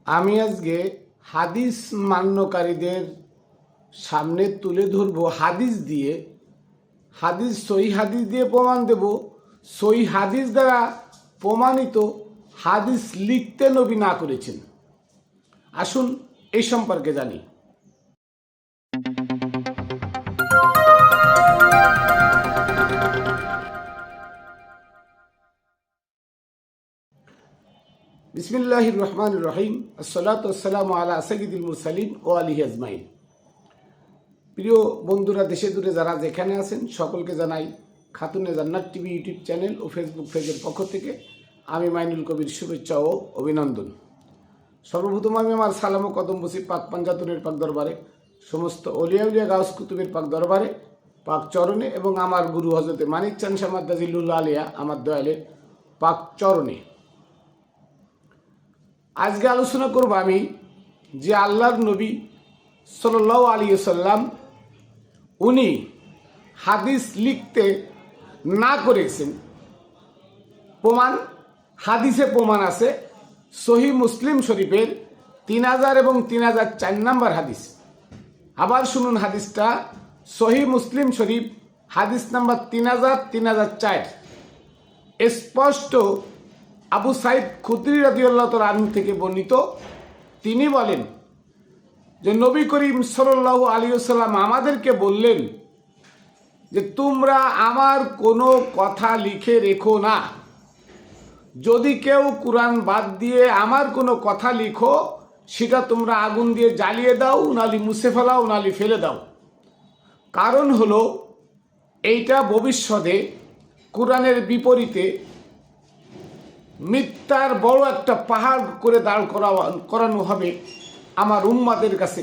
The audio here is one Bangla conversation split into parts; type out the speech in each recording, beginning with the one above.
আমি আজকে হাদিস মান্যকারীদের সামনে তুলে ধরবো সহি হাদিস দিয়ে প্রমাণ দেব। সহি হাদিস দ্বারা প্রমাণিত হাদিস লিখতে নবী না করেছেন। আসুন এই সম্পর্কে জানি। বিসমিল্লাহির রহমানির রহিম। আসসালাতু ওয়াসসালামু আলা সাইয়্যিদিল মুরসালিন ওয়া আলিহি আজমাইন। প্রিয় বন্ধুরা, দেশে দূরে যারা যেখানে আছেন সকলকে জানাই খাতুনে জান্নাত টিভি ইউটিউব চ্যানেল ও ফেসবুক পেজের পক্ষ থেকে আমি মাইনুল কবির শুভেচ্ছা ও অভিনন্দন। সর্বপ্রথম আমি আমার সালাম ও কদম বসি পাক পাঞ্জাতুনের পাক দরবারে, সমস্ত অলিয়া উলিয়া গাউস কুতুবের পাক দরবারে, পাক চরণে এবং আমার গুরু হজরতে মানিক চাঁদ শাহ মাদ্দাজিল্লুল্লাহ আলিয়া আমার দয়ালের পাক চরণে। আজকে আলোচনা করব আমি যে আল্লাহর নবী সাল্লাল্লাহু আলাইহি ওয়াসাল্লাম উনি হাদিস লিখতে না করেছেন। প্রমাণ হাদিসে প্রমাণ আছে। সহি মুসলিম শরীফের 3000 এবং 3004 নম্বর হাদিস। আবার শুনুন হাদিসটা, সহি মুসলিম শরীফ হাদিস নাম্বার 3000 3004। স্পষ্ট আবু সাইদ খুদরি রাদিয়াল্লাহু তাআলা আনহু থেকে বর্ণিত। তিনি বলেন যে নবী করিম সাল্লাল্লাহু আলাইহি ওয়াসাল্লাম আমাদেরকে বললেন যে তোমরা আমার কোনো কথা লিখে রেখো না। যদি কেউ কুরআন বাদ দিয়ে আমার কোনো কথা লিখো সেটা তোমরা আগুন দিয়ে জ্বালিয়ে দাও, নালি মুছে ফেলাও, নালি ফেলে দাও। কারণ হলো এইটা ভবিষ্যতে কুরআনের বিপরীতে মিথ্যার বড় একটা পাহাড় করে দাঁড় করানো হবে আমার উম্মাদের কাছে,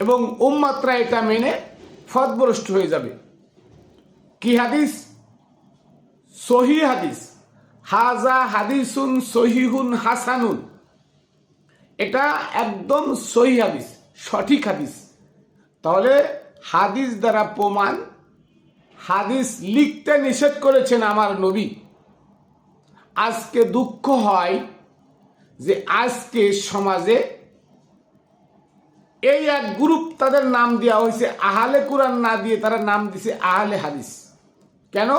এবং উম্মাতরা এটা মেনে পথভ্রষ্ট হয়ে যাবে। কি হাদিস? সহি হাদিস। হাজা হাদিসুন সহিহুন হাসানুন। এটা একদম সহি হাদিস, সঠিক হাদিস। তাহলে হাদিস দ্বারা প্রমাণ হাদিস লিখতে নিষেধ করেছেন আমার নবী। আজকে দুঃখ হয় যে আজকে সমাজে এই এক গ্রুপ, তাদের নাম দেওয়া হয়েছে আহলে কুরআন না দিয়ে তারা নাম দিছে আহলে হাদিস। কেন?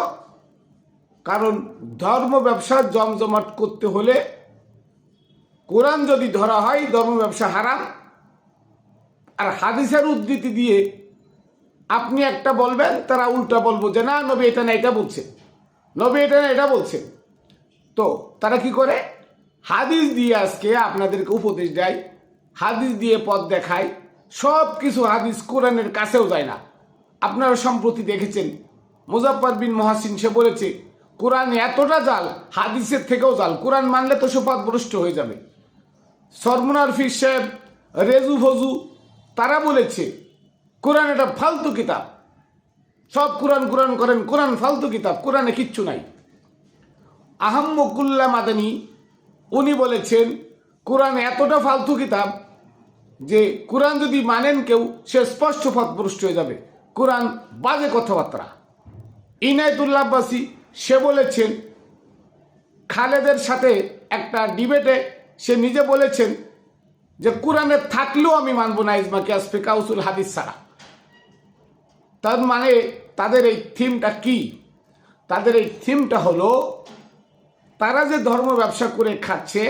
কারণ ধর্ম ব্যবসা জমজমাট করতে হলে কোরআন যদি ধরা হয় ধর্ম ব্যবসা হারাম, আর হাদিসের উদ্ধৃতি দিয়ে আপনি একটা বলবেন, তারা উল্টা বলবো যে না নবী এটা না এটা বলছে, নবী এটা না এটা বলছে। তো তারা কি করে? হাদিস দিয়ে আজকে আপনাদেরকে উপদেশ দেয়, হাদিস দিয়ে পথ দেখায়। সব কিছু হাদিস কোরআনের কাছেও যায় না। আপনারা সম্প্রতি দেখেছেন মুজাফফর বিন মুহাসিন, সে বলেছে কোরআন এতটা জাল, হাদিসের থেকেও জাল। কোরআন মানলে তো সে পথভ্রষ্ট হয়ে যাবে। সরমুনার ফির সাহেব, রেজু ফজু, তারা বলেছে কোরআন এটা ফালতু কিতাব। সব কোরআন কোরআন করেন, কোরআন ফালতু কিতাব, কোরআনে কিচ্ছু নাই। আহম্মকুল্লাহ মাদানী উনি বলেছেন কোরআন এতটা ফালতু কিতাব যে কোরআন যদি মানেন কেউ সে স্পষ্ট পথভ্রষ্ট হয়ে যাবে। কোরআন বাজে কথাবার্তা। ইনায়েতুল্লাহ আব্বাসী সে বলেছেন খালেদের সাথে একটা ডিবেটে সে নিজে বলেছেন যে কোরআনে থাকলেও আমি মানব না ইজমা কিয়াস ফিকহ উসুল হাদিস ছাড়া। তার মানে তাদের এই থিমটা কি? তাদের এই থিমটা হলো তারা যে ধর্ম ব্যবসা করে খাচ্ছে,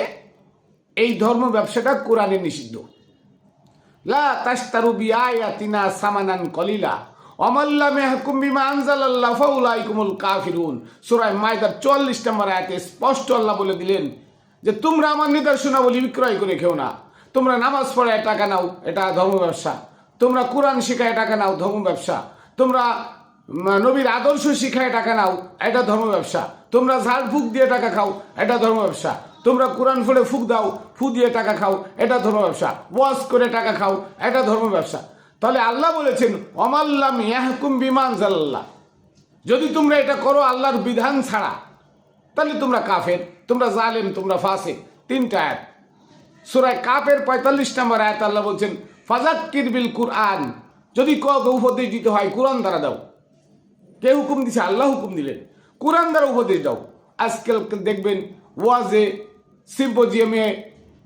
এই ধর্ম ব্যবসাটা কোরআনে নিষিদ্ধ। লা তাশতারু বিআয়াতিনা সামানান কলিলা ওয়া লাম ইয়াহকুম বিমা আনজালাল্লাহু ফাউলাইকুমুল কাফিরুন। সূরা মাইদার 44 নম্বর আয়াতে স্পষ্ট আল্লাহ বলে দিলেন যে তোমরা আমার নিদর্শনাবলী বিক্রয় করে খেও না। তোমরা নামাজ পড়ায় টাকা নাও, এটা ধর্ম ব্যবসা। তোমরা কোরআন শিখায় টাকা নাও, ধর্ম ব্যবসা। তোমরা নবীর আদর্শ শিখায় টাকা নাও, এটা ধর্ম ব্যবসা। তোমরা ঝাড় ফুক দিয়ে টাকা খাও, এটা ধর্ম ব্যবসা। তোমরা কোরআন পড়ে ফুক দাও, ফু দিয়ে টাকা খাও, এটা ধর্ম ব্যবসা। ওয়াজ করে টাকা খাও, এটা ধর্ম ব্যবসা। তাহলে আল্লাহ বলেছেন ওয়ামাল্লাম ইয়াহকুম বিমা আনজালাল্লাহ, যদি তোমরা এটা করো আল্লাহর বিধান ছাড়া, তাহলে তোমরা কাফের, তোমরা জালেম, তোমরা ফাসিক। 3টা আয়াত। সূরা কাফের 45 নম্বর আয়াত আল্লাহ বলছেন ফাযাক্কির বিল কুরআন, যদি কাউকে উপদেশ দিতে হয় কোরআন দ্বারা দাও। কে হুকুম দিছে? আল্লাহ হুকুম দিলেন, কোরআন দ্বারা উপদেশ দাও। আজকাল দেখবেন ওয়াজে, সিম্পোজিয়ামে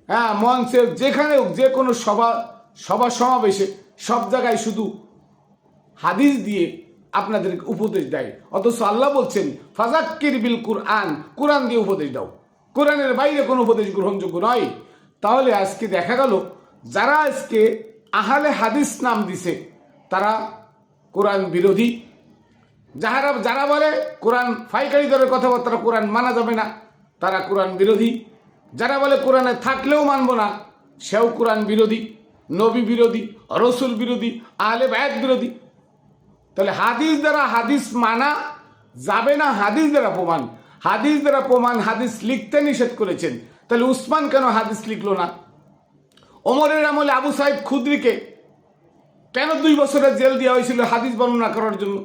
হ্যাঁ, মঞ্চে যেখানে হোক, যে কোনো সভা সমাবেশে সব জায়গায় শুধু হাদিস দিয়ে আপনাদেরকে উপদেশ দেয়। অথচ আল্লাহ বলছেন ফাজাক্কির বিল কুরআন, কোরআন দিয়ে উপদেশ দাও, কোরআনের বাইরে কোনো উপদেশ গ্রহণযোগ্য নয়। তাহলে আজকে দেখা গেল যারা আজকে আহলে হাদিস নাম দিছে তারা কোরআন বিরোধী। যারা বলে কোরআন ফাইকারি দরের কথাবার্তা, কোরআন মানা যাবে না, তারা কোরআন বিরোধী। যারা বলে কোরআনে থাকলেও মানব না, সেও কোরআন বিরোধী, নবী বিরোধী, রসুল বিরোধী, আহলে বায়াত বিরোধী। তাহলে হাদিস দ্বারা হাদিস মানা যাবে না, হাদিস দ্বারা প্রমাণ, হাদিস দ্বারা প্রমাণ। হাদিস লিখতে নিষেধ করেছেন, তাহলে উসমান কেন হাদিস লিখলো না? ওমরের আমলে আবু সাইদ খুদরিকে কেন 2 বছরের জেল দেওয়া হয়েছিল হাদিস বর্ণনা করার জন্য?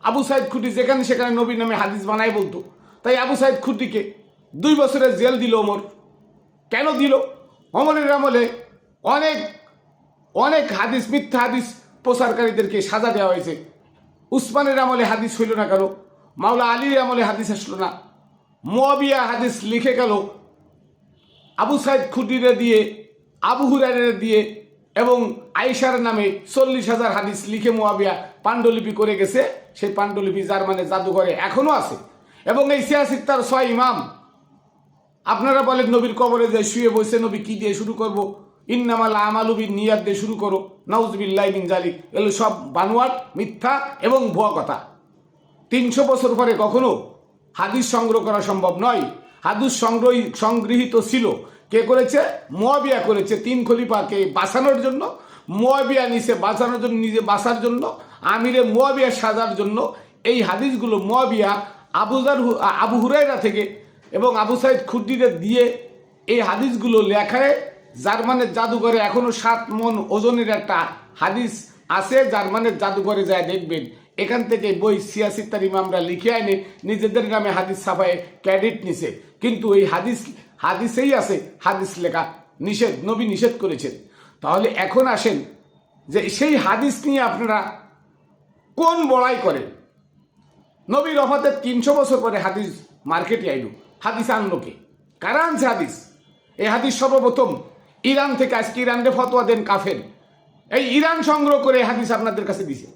আবু সাইদ খুদরি যেখানে সেখানে নবীর নামে হাদিস বানায় বলতো, তাই আবু সাইদ খুদরিকে 2 বছরের জেল দিল ওমর। কেন দিল? ওমরের আমলে অনেক অনেক হাদিস, মিথ্যা হাদিস প্রচারকারীদেরকে সাজা দেওয়া হয়েছে। উসমানের আমলে হাদিস হইল না কেন? মাওলা আলীর আমলে হাদিস আসলো না? মুয়াবিয়া হাদিস লিখে গেল আবু সাইদ খুদরিরে দিয়ে, আবু হুরায়রা দিয়ে, এবং আয়েশার নামে 40,000 হাদিস লিখে মুয়াবিয়া পাণ্ডুলিপি করে গেছে। সেই পাণ্ডুলিপি জার্মানের জাদুঘরে এখনো আছে। এবং এই সিয়াসিত্তার 6 ইমাম, আপনারা বলেন নবীর কবরে যে শুয়ে বসে নবী কি দিয়ে শুরু করব? ইন্নামাল আমালু বিন্নিয়াত দিয়ে শুরু করো, নাউজুবিল্লাহি মিন জালিক। এগুলো সব বানোয়াট, মিথ্যা এবং ভুয়া কথা। 300 বছর পরে কখনো হাদিস সংগ্রহ করা সম্ভব নয়। হাদিস সংগৃহীত ছিল কে করেছে? মুয়াবিয়া করেছে। 3 খলিফাকে বাঁচানোর জন্য মুয়াবিয়া নিচে বাঁচানোর জন্য, নিজে বাঁচার জন্য, আমিরে মুয়াবিয়া সাজার জন্য এই হাদিসগুলো মুয়াবিয়া আবু হুরায়রা থেকে এবং আবু সাইদ খুদরিদের দিয়ে এই হাদিসগুলো লেখায় জার্মানের জাদুঘরে এখনো 7 মণ ওজনের একটা হাদিস আছে। জার্মানের জাদুঘরে যায় দেখবেন, এখান থেকে বই সিয়াসিত্তার ইমামরা লিখে আনে নিজেদের নামে হাদিস ছাপায় ক্রেডিট নিছে। কিন্তু এই হাদিসেই আছে হাদিস লেখা নিষেধ, নবী নিষেধ করেছেন। তাহলে এখন আসেন যে সেই হাদিস নিয়ে আপনারা কোন বড়াই করেন? নবীর ওফাতের 300 বছর পরে হাদিস মার্কেটে আইল। হাদিস আনলো কে? কারা আনছে হাদিস? এই হাদিস সর্বপ্রথম ইরান থেকে, আজকে ইরানরে ফতোয়া দেন কাফের, এই ইরান সংগ্রহ করে হাদিস আপনাদের কাছে দিছে।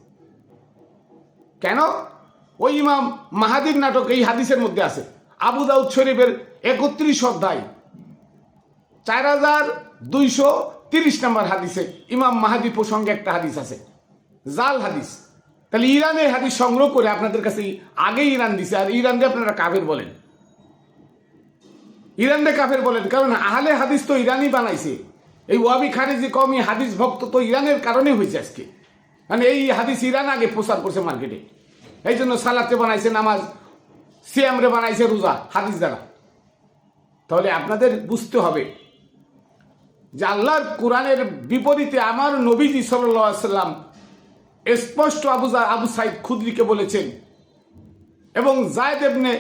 কেন? ওই ইমাম মাহাদির নাটক এই হাদিসের মধ্যে আছে। আবু দাউদ শরীফের 31 অধ্যায় 4230 নম্বর হাদিসে ইমাম মাহাদি প্রসঙ্গে একটা হাদিস আছে, জাল হাদিস। তাহলে ইরানের হাদিস সংগ্রহ করে আপনাদের কাছে আগে ইরান দিছে, আর ইরানকে আপনারা কাফের বলেন। ইরানকে কাফের বলেন কারণ আহলে হাদিস তো ইরানই বানাইছে। এই ওয়াবি খারিজি কওমি হাদিস ভক্ত তো ইরানের কারণে হয়েছে আজকে। মানে এই হাদিস ইরান আগে প্রচার করছে মার্কেটে, এই জন্য সালাতে বানাইছে নামাজ, সিয়ামরে বানাইছে রোজা হাদিস দ্বারা। তাহলে আপনাদের বুঝতে হবে যে আল্লাহর কোরআনের বিপরীতে আমার নবীজি সাল্লাল্লাহু আলাইহি সাল্লাম স্পষ্ট আবু সাইদ খুদরিকে বলেছেন। এবং যায়েদ ইবনে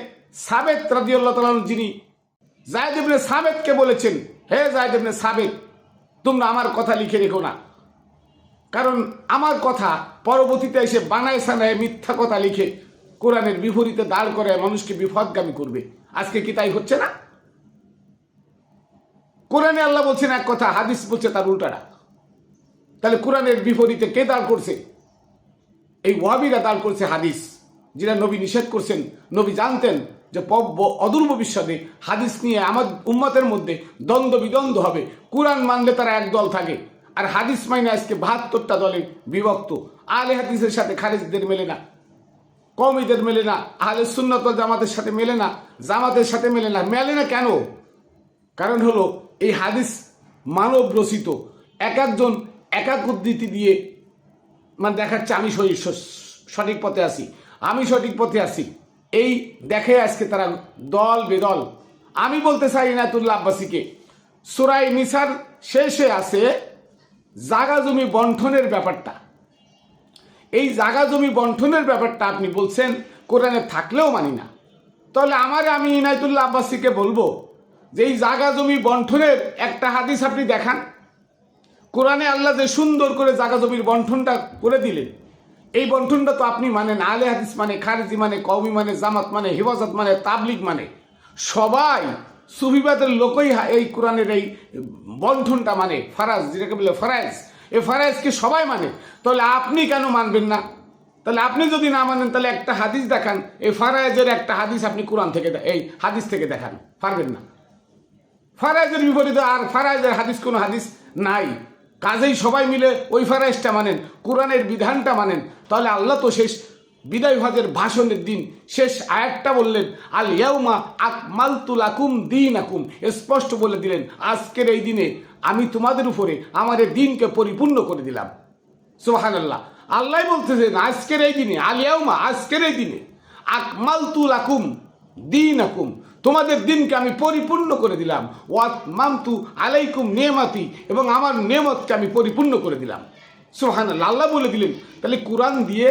সাবেত রাদিয়াল্লাহু তাআলা যিনি যায়েদ ইবনে সাবেতকে বলেছেন, হে যায়েদ ইবনে সাবেত, তোমরা আমার কথা লিখে রেখো না, কারণ আমার কথা পরবর্তীতে এসে বানায় সানায় মিথ্যা কথা লিখে কোরআনের বিপরীতে দাঁড় করে মানুষকে বিপদগামী করবে। আজকে কি তাই হচ্ছে না? কোরআনে আল্লাহ বলছেন এক কথা, হাদিস বলছে তার উল্টাটা। তাহলে কোরআনের বিপরীতে কে দাঁড় করছে? এই ওয়াহাবিরা দাঁড় করছে হাদিস, যেটা নবী নিষেধ করছেন। নবী জানতেন যে অদূর ভবিষ্যতে হাদিস নিয়ে আমার উম্মতের মধ্যে দ্বন্দ্ব বিদ্বন্দ্ব হবে। কোরআন মানলে তারা এক দল থাকে, আর হাদিস মাইনে আজকে 72টা দলে বিভক্ত। আহলে হাদিসের সাথে খারিজদের মেলে না, কওমিদের মেলে না, আহলে সুন্নাত ওয়াল জামাতের সাথে মেলে না, জামাতের সাথে মেলে না। মেলে না কেন? কারণ হলো এই হাদিস মানব রচিত, এক একজন এক এক উদ্ধৃতি দিয়ে মানে দেখাচ্ছে আমি সঠিক পথে আছি, আমি সঠিক পথে আছি, এই দেখে আজকে তারা দল বেদল। আমি বলতে চাই ইনায়েতুল্লাহ আব্বাসীকে, সূরা নিসার শেষে আছে জাগা জমি বন্টনের ব্যাপারটা। এই জাগা জমি বন্টনের ব্যাপারটা আপনি বলছেন কোরআনে থাকলেও মানি না। তাহলে আমি ইনায়েতুল্লাহ আব্বাসীকে বলবো যে এই জাগা জমি বন্টনের একটা হাদিস আপনি দেখান। কোরআনে আল্লাহ যে সুন্দর করে জাগা জমির বন্টনটা করে দিলেন, এই বন্টনটা তো আপনি মানেন। আহলে হাদিস মানে, খারিজি মানে, কওমি মানে, জামাত মানে, হেফাজত মানে, তাবলিগ মানে, সবাই সুফিবাদের লোকই এই কোরআনের এই বন্ধনটা মানে, ফারাজ যেটাকে বলে ফারাইজ, এই ফারাইজকে সবাই মানে। তাহলে আপনি কেন মানবেন না? তাহলে আপনি যদি না মানেন তাহলে একটা হাদিস দেখান, এই ফারাইজের একটা হাদিস আপনি কোরআন থেকে এই হাদিস থেকে দেখান, পারবেন না। ফারাইজের বিপরীতে আর ফারাইজের হাদিস কোনো হাদিস নাই। কাজেই সবাই মিলে ওই ফারাইজটা মানেন, কোরআনের বিধানটা মানেন। তাহলে আল্লাহ তো শেষ বিদায় হজের ভাষণের দিন শেষ আয়াতটা বললেন, আল ইয়াউমা আকমালতু লাকুম দীনাকুম, স্পষ্ট বলে দিলেন আজকের এই দিনে আমি তোমাদের উপরে আমার এই দিনকে পরিপূর্ণ করে দিলাম। সুবহানাল্লাহ। আল্লাহ বলতেছেন আজকের এই দিনে, আল ইয়াউমা আজকের এই দিনে, আকমালতু লাকুম দীনাকুম, তোমাদের দিনকে আমি পরিপূর্ণ করে দিলাম। ওয়াতমামতু আলাইকুম নেমাতি, এবং আমার নেমতকে আমি পরিপূর্ণ করে দিলাম। সুবহানাল্লাহ। আল্লাহ বলে দিলেন, তাহলে কোরআন দিয়ে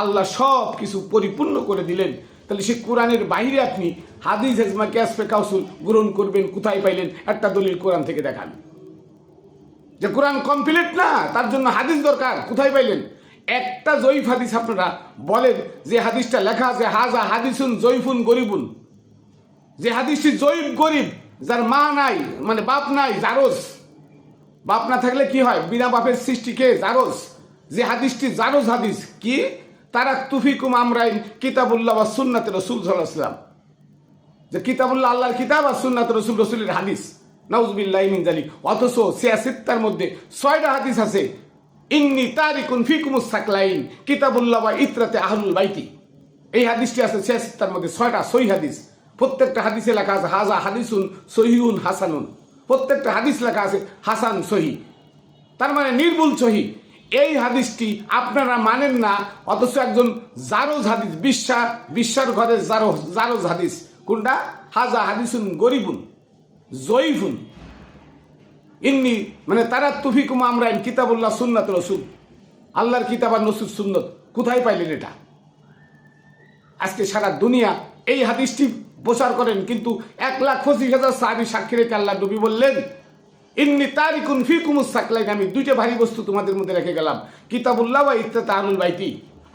আল্লাহ সব কিছু পরিপূর্ণ করে দিলেন। তাহলে সে কোরআনের বাইরে আপনি হাদিস ইজমা কিয়াস ফিকহ কাউসুল গ্রহণ করবেন, কোথায় পাইলেন? একটা দলিল কোরআন থেকে দেখান। যে কোরআন কমপ্লিট না, তার জন্য হাদিস দরকার, কোথায় পাইলেন? একটা জয়ীফ হাদিস আপনারা বলেন, যে হাদিসটা লেখা আছে হাজা হাদিসুন জয়ীফুন গরিবুন, যে হাদিসটি জয়ীফ গরিব, যার মা নাই মানে বাপ নাই, জারজ। বাপ না থাকলে কি হয়? বিনা বাপের সৃষ্টিকে জারজ। যে হাদিসটি জারজ হাদিস কি? তারা তুফিকুম আমরাইন কিতাবুল্লাহ ওয়া সুন্নাতে রাসূল সাল্লাল্লাহু আলাইহি ওয়াসাল্লাম, যে কিতাবুল্লাহ আল্লাহর কিতাব আর সুন্নাত রাসূল রাসূলের হাদিস। নাউযুবিল্লাহি মিন যালিক। অথচ 66টার মধ্যে 6টা হাদিস আছে ইন্নী তারিকুন ফিকুমুস সাকলাইন কিতাবুল্লাহ ওয়া ইতরাতে আহলুল বাইতি। এই হাদিসটি আছে 66টার মধ্যে 6টা সহিহ হাদিস। প্রত্যেকটা হাদিসে লেখা আছে হাজা হাদিসুন সহিহুন হাসানুন, প্রত্যেকটা হাদিস লেখা আছে হাসান সহি, তার মানে নির্ভুল সহি। এই হাদিসটি আপনারা মানেন না, অথচ একজন জারজ হাদিস, বিশ্বার ঘরের জারজ হাদিস কোনটা? হাজা হাদিসুন গরিবুন জয়ীফুন ইন্নি, মানে তারা তুফিকুম আমরাইন কিতাবুল্লাহ সুন্নাত রাসূল, আল্লাহর কিতাব আর নসুর সুন্নত। কোথায় পাইলেন এটা? আজকে সারা দুনিয়া এই হাদিসটি প্রচার করেন, কিন্তু 1,25,000 সাহাবী সাক্ষী রেখে আল্লাহ নবী বললেন ইন্নী তারিকুন ফিকুমুস সাকলাইন, আমি দুইটা ভারী বস্তু তোমাদের মধ্যে রেখে গেলাম, কিতাবুল্লাহ ওয়া ইত্তাতা আহলুল বাইতি,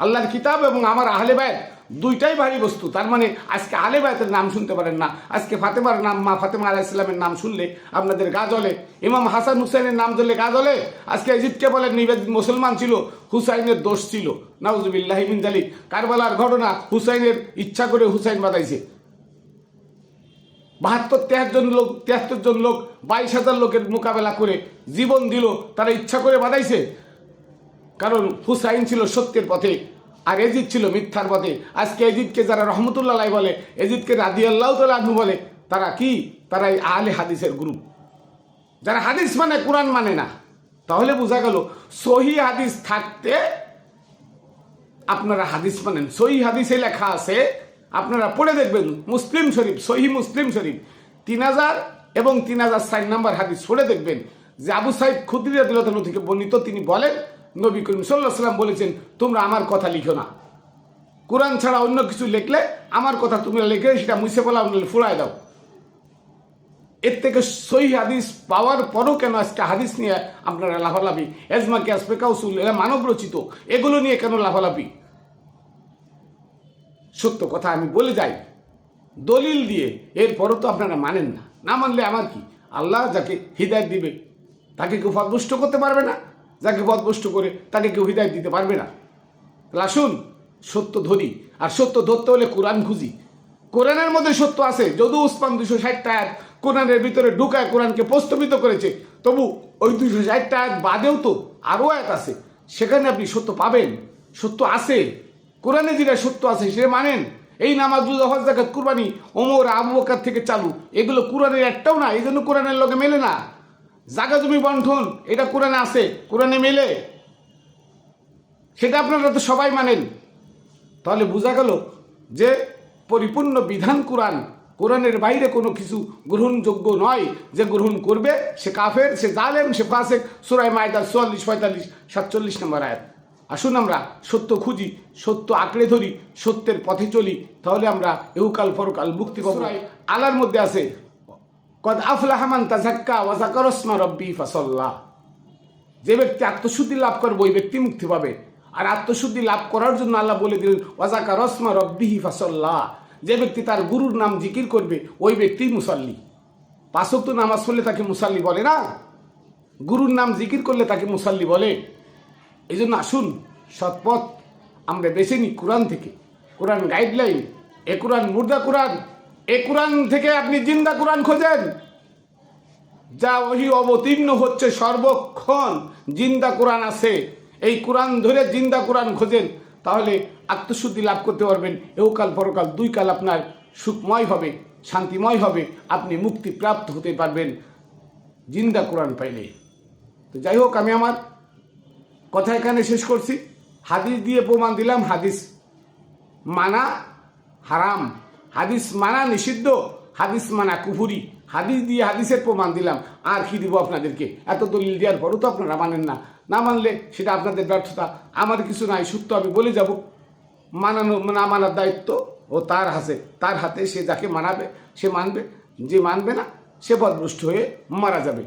আল্লাহর কিতাব এবং আমার আহলে বাইত, দুইটাই ভারী বস্তু। তার মানে আজকে আহলে বাইতের নাম শুনতে পারেন না, আজকে ফাতেমার নাম, মা ফাতেমা আলাইহিস সালামের নাম শুনলে আপনাদের গা জ্বলে, ইমাম হাসান হুসাইনের নাম ধরলে গা জ্বলে। আজকে ইজিপ্টকে বলেন নিবেদিত মুসলমান ছিল, হুসাইনের দোষ ছিল, নাউযুবিল্লাহি মিন যালিক। কারবালার ঘটনা, হুসাইনের ইচ্ছা করে হুসাইন বাদাইছে। 73 জন লোক 22,000 লোকের মোকাবেলা করে জীবন দিল, তারা ইচ্ছা করে বাদাইছে, কারণ হুসাইন ছিল সত্যের পথে আর এজিদ ছিল মিথ্যার পথে। আজকে এজিদকে যারা রহমতুল্লাহ আলাইহি বলে, এজিদকে রাদিয়াল্লাহু তাআলা আনহু বলে, তারা কি? তারা এই আহলে হাদিসের গ্রুপ, যারা হাদিস মানে কোরআন মানে না। তাহলে বোঝা গেল সহিহ হাদিস থাকতে আপনারা হাদিস মানেন। সহিহ হাদিসে লেখা আছে, আপনারা পড়ে দেখবেন, মুসলিম শরীফ, সহিহ মুসলিম শরীফ 3000 এবং 3004 নম্বর হাদিস পড়ে দেখবেন যে আবু সাইদ খুদরি রাদিয়াল্লাহু তাআলা থেকে বর্ণিত, তিনি বলেন নবী করিম সাল্লাল্লাহু আলাইহি ওয়াসাল্লাম বলেছেন, তোমরা আমার কথা লিখো না, কোরআন ছাড়া অন্য কিছু লিখলে আমার কথা তোমরা লিখে সেটা মুছে ফেলাও, ফুরাই দাও। এর থেকে সহিহ হাদিস পাওয়ার পরও কেন আজকে হাদিস নিয়ে আপনারা লাফালাফি? ইজমা কিয়াস ফিকহ কাউসুল, এরা মানব রচিত, এগুলো নিয়ে কেন লাফালাফি? সত্য কথা আমি বলে যাই দলিল দিয়ে, এরপরও তো আপনারা মানেন না। না মানলে আমার কি? আল্লাহ যাকে হিদায়াত দিবে তাকে কেউ পথভ্রষ্ট করতে পারবে না, যাকে পথভ্রষ্ট করে তাকে কেউ হিদায়াত দিতে পারবে না। আসুন সত্য ধরি, আর সত্য ধরতে হলে কোরআন খুঁজি। কোরআনের মধ্যে সত্য আছে, যদিও উসমান 260টা আয়াত কোরআনের ভিতরে ঢুকায় কোরআনকে প্রস্তাবিত করেছে, তবু ওই 260টা আয়াত বাদেও তো আরও আয়াত আছে, সেখানে আপনি সত্য পাবেন। সত্য আছে, কোরআনে যেটা সত্য আছে সেটা মানেন। এই নামাজ, রোজা, হজ, যাকাত, কুরবানি ওমর আবু বকর থেকে চালু, এগুলো কোরআনের একটাও না, এই জন্য কোরআনের লগে মেলে না। জাগা জমি বন্টন, এটা কোরআনে আছে, কোরআনে মেলে, সেটা আপনারা তো সবাই মানেন। তাহলে বোঝা গেল যে পরিপূর্ণ বিধান কোরআন, কোরআনের বাইরে কোনো কিছু গ্রহণযোগ্য নয়। যে গ্রহণ করবে সে কাফের, সে জালেম, সে ফাসেক। সূরা মাইদা 44, 45, 47 নম্বর আয়াত। আসুন আমরা সত্য খুঁজি, সত্য আঁকড়ে ধরি, সত্যের পথে চলি, তাহলে আমরা ইহকাল পরকাল মুক্তি পাবো। আলার মধ্যে আছে কদ আফলাহা মান তাযাক্কা ওয়া যাকারা ইসমা রাব্বি ফাসাল্লা, যে ব্যক্তি আত্মশুদ্ধি লাভ করবে ওই ব্যক্তি মুক্তি পাবে। আর আত্মশুদ্ধি লাভ করার জন্য আল্লাহ বলে দিলেন ওয়া যাকারা ইসমা রাব্বিহি ফাসাল্লা, যে ব্যক্তি তার গুরুর নাম জিকির করবে ওই ব্যক্তিই মুসাল্লি। 5 ওয়াক্ত নামাজ পড়লে তাকে মুসাল্লি বলে না, গুরুর নাম জিকির করলে তাকে মুসাল্লি বলে। এই জন্য আসুন সৎপথ আমরা বেছে নিই কোরআন থেকে। কোরআন গাইডলাইন, এ কোরআন মুর্দা কোরআন, এ কোরআন থেকে আপনি জিন্দা কোরআন খোঁজেন। যা ওহি অবতীর্ণ হচ্ছে সর্বক্ষণ জিন্দা কোরআন আছে, এই কোরআন ধরে জিন্দা কোরআন খোঁজেন, তাহলে আত্মশুদ্ধি লাভ করতে পারবেন। এহকাল পরকাল 2 কাল আপনার সুখময় হবে, শান্তিময় হবে, আপনি মুক্তি প্রাপ্ত হতে পারবেন জিন্দা কোরআন পাইলে। তো যাই হোক, আমি আমার কথা এখানে শেষ করছি। হাদিস দিয়ে প্রমাণ দিলাম হাদিস মানা হারাম, হাদিস মানা নিষিদ্ধ, হাদিস মানা কুফুরি। হাদিস দিয়ে হাদিসের প্রমাণ দিলাম, আর কি দিব আপনাদেরকে? এত দলিল দেওয়ার পরও তো আপনারা মানেন না। না মানলে সেটা আপনাদের ব্যর্থতা, আমার কিছু নাই। সত্য আমি বলে যাব, মানানো না মানার দায়িত্ব ও তার হাতে। সে যাকে মানাবে সে মানবে, যে মানবে না সে পথভ্রষ্ট হয়ে মারা যাবে।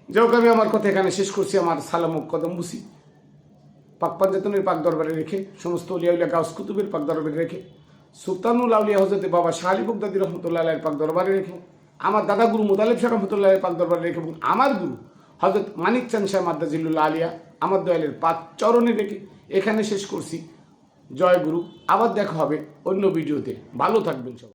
যাই হোক, আমি আমার কথা এখানে শেষ করছি। আমার সালাম ও কদম বুসি পাক পাঞ্জাতনের পাক দরবারে রেখে, সমস্ত উলিয়া উলিয়া গাউস কুতুবের পাক দরবারে রেখে, সুলতানুল আউলিয়া হজরত বাবা শাহ আলী বগদাদী রহমতুল্লাহ আলাইহির পাক দরবারে রেখে, আমার দাদা গুরু মুতালিব শাহ রহমতুল্লাহ আলাইহির পাক দরবারে রেখে, এবং আমার গুরু হজরত মানিক চাঁদ শাহ মাদ্দাজিল্লুল্লাহ আলিয়া আমার দয়ালের পাক চরণে রেখে এখানে শেষ করছি। জয় গুরু। আবার দেখা হবে অন্য ভিডিওতে। ভালো থাকবেন সবাই।